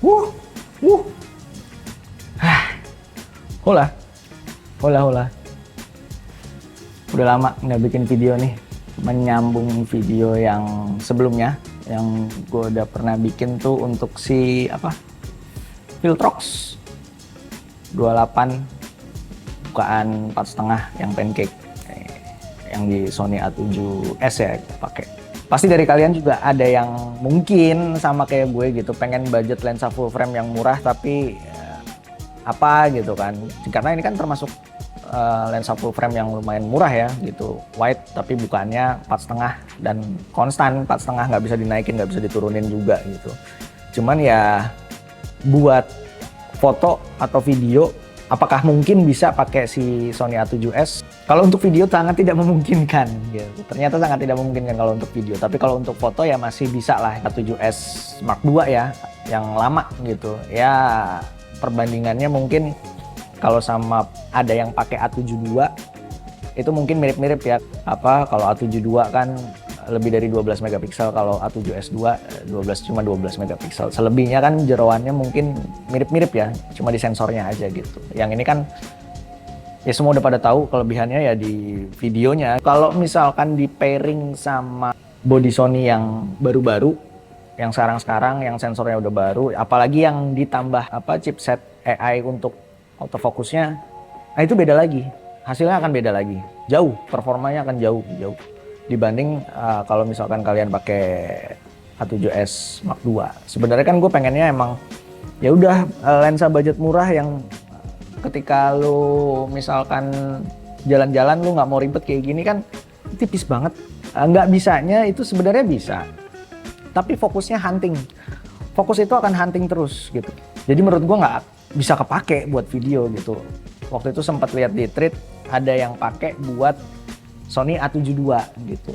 Wuh, wuh. Hola, hola, hola. Udah lama nggak bikin video nih. Menyambung video yang sebelumnya, yang gue udah pernah bikin tuh untuk si apa? Viltrox 28 bukaan 4,5 yang pancake, yang di Sony A7S ya pakai. Pasti dari kalian juga ada yang mungkin sama kayak gue gitu, pengen budget lensa full frame yang murah tapi apa gitu kan, karena ini kan termasuk lensa full frame yang lumayan murah ya gitu, wide tapi bukannya 4,5 dan konstan 4,5, nggak bisa dinaikin nggak bisa diturunin juga gitu. Cuman ya buat foto atau video apakah mungkin bisa pakai si Sony A7S? Kalau untuk video sangat tidak memungkinkan gitu. Ternyata sangat tidak memungkinkan kalau untuk video, tapi kalau untuk foto ya masih bisa lah. A7S Mark II ya yang lama gitu ya, perbandingannya mungkin kalau sama ada yang pakai A72 itu mungkin mirip-mirip ya. Apa kalau A72 kan lebih dari 12 megapiksel, kalau A7S II 12 megapiksel. Selebihnya kan jeroannya mungkin mirip-mirip ya, cuma di sensornya aja gitu. Yang ini kan ya semua udah pada tahu kelebihannya ya di videonya. Kalau misalkan di pairing sama body Sony yang baru-baru, yang sekarang-sekarang yang sensornya udah baru, apalagi yang ditambah apa chipset AI untuk autofocusnya, nah itu beda lagi. Hasilnya akan beda lagi. Jauh, performanya akan jauh dibanding kalau misalkan kalian pakai A7S Mark II. Sebenarnya kan gue pengennya emang ya udah lensa budget murah yang ketika lu misalkan jalan-jalan lu nggak mau ribet kayak gini kan tipis banget. Nggak bisanya itu sebenarnya bisa, tapi fokusnya hunting. Fokus itu akan hunting terus gitu. Jadi menurut gue nggak bisa kepake buat video gitu. Waktu itu sempat lihat di thread ada yang pakai buat Sony A72 gitu.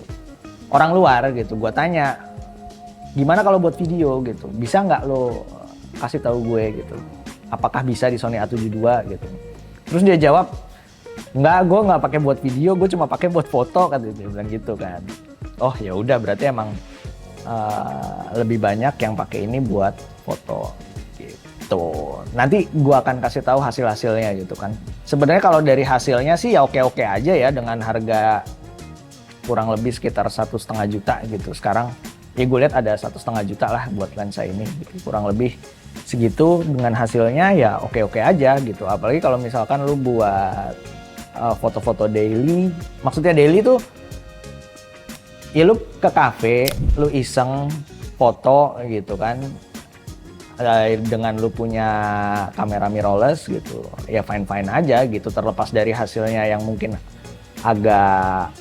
Orang luar gitu, gua tanya, gimana kalau buat video gitu? Bisa nggak lo kasih tahu gue gitu? Apakah bisa di Sony A72 gitu? Terus dia jawab, nggak, gue nggak pakai buat video, gue cuma pakai buat foto, kan dia bilang gitu kan. Oh ya udah, berarti emang lebih banyak yang pakai ini buat foto gitu. Nanti gue akan kasih tahu hasil-hasilnya gitu kan. Sebenarnya kalau dari hasilnya sih ya oke-oke aja ya, dengan harga kurang lebih sekitar 1,5 juta gitu. Sekarang ya gue lihat ada 1,5 juta lah buat lensa ini gitu. Kurang lebih segitu, dengan hasilnya ya oke-oke aja gitu. Apalagi kalau misalkan lu buat foto-foto daily, maksudnya daily tuh ya lu ke cafe, lu iseng foto gitu kan, dengan lu punya kamera mirrorless gitu, ya fine-fine aja gitu, terlepas dari hasilnya yang mungkin agak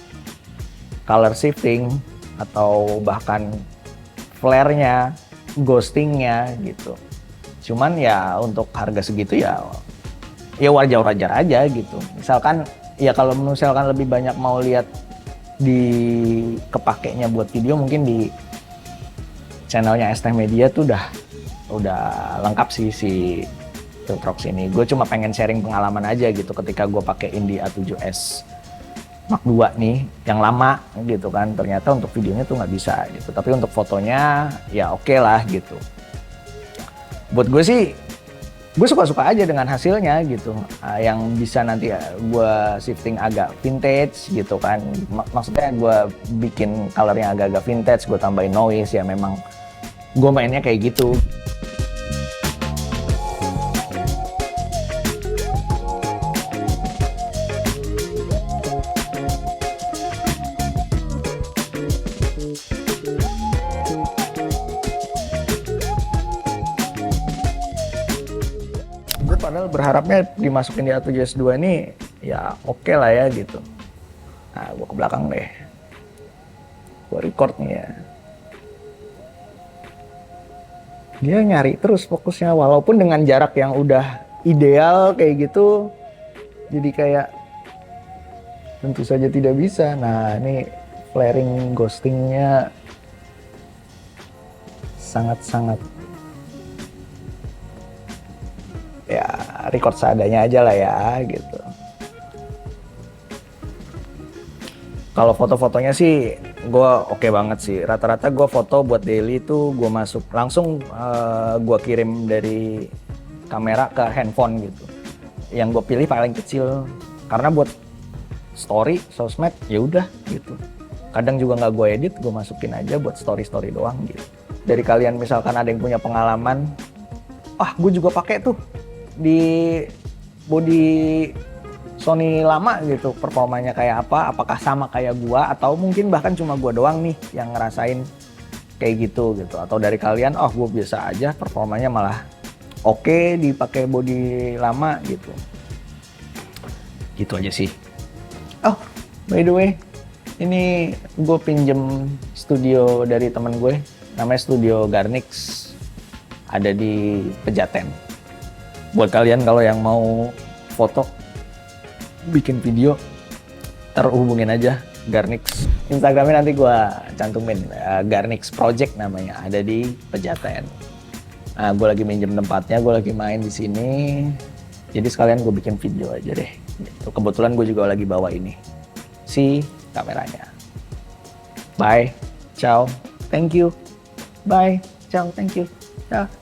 color shifting atau bahkan flare-nya, ghosting-nya gitu. Cuman ya untuk harga segitu ya wajar-wajar aja gitu. Misalkan ya kalau misalkan lebih banyak mau lihat di kepakainya buat video, mungkin di channelnya ST Media tuh udah lengkap sih si Viltrox ini. Gue cuma pengen sharing pengalaman aja gitu ketika gue pakai Indy A7S Mark II nih yang lama gitu kan. Ternyata untuk videonya tuh nggak bisa gitu, tapi untuk fotonya ya oke lah gitu. Buat gue sih, gue suka-suka aja dengan hasilnya gitu. Yang bisa nanti gue shifting agak vintage gitu kan. Maksudnya gue bikin colornya agak-agak vintage, gue tambahin noise, ya memang gue mainnya kayak gitu. Gue padahal berharapnya dimasukin di A7S II ini ya oke lah ya gitu. Nah, gue ke belakang deh. Gue record nih ya. Dia nyari terus fokusnya, walaupun dengan jarak yang udah ideal kayak gitu, jadi kayak tentu saja tidak bisa. Nah, ini flaring ghostingnya sangat-sangat ya record seadanya aja lah ya gitu. Kalau foto-fotonya sih gue oke banget sih. Rata-rata gue foto buat daily itu gue masuk langsung gue kirim dari kamera ke handphone gitu. Yang gue pilih paling kecil karena buat story, sosmed ya udah gitu. Kadang juga nggak gue edit, gue masukin aja buat story doang gitu. Dari kalian misalkan ada yang punya pengalaman, gue juga pakai tuh di body Sony lama gitu, performanya kayak apa, apakah sama kayak gua atau mungkin bahkan cuma gua doang nih yang ngerasain kayak gitu atau dari kalian gua biasa aja performanya malah oke dipakai body lama gitu aja sih. By the way, ini gue pinjem studio dari temen gue, namanya Studio Garnix, ada di Pejaten. Buat kalian kalau yang mau foto, bikin video, terhubungin aja Garnix. Instagramnya nanti gue cantumin, Garnix Project namanya, ada di Pejaten. Nah, gue lagi minjem tempatnya, gue lagi main di sini, jadi sekalian gue bikin video aja deh. Gitu. Kebetulan gue juga lagi bawa ini, si kameranya. Bye, ciao, thank you, bye, ciao, thank you, ciao.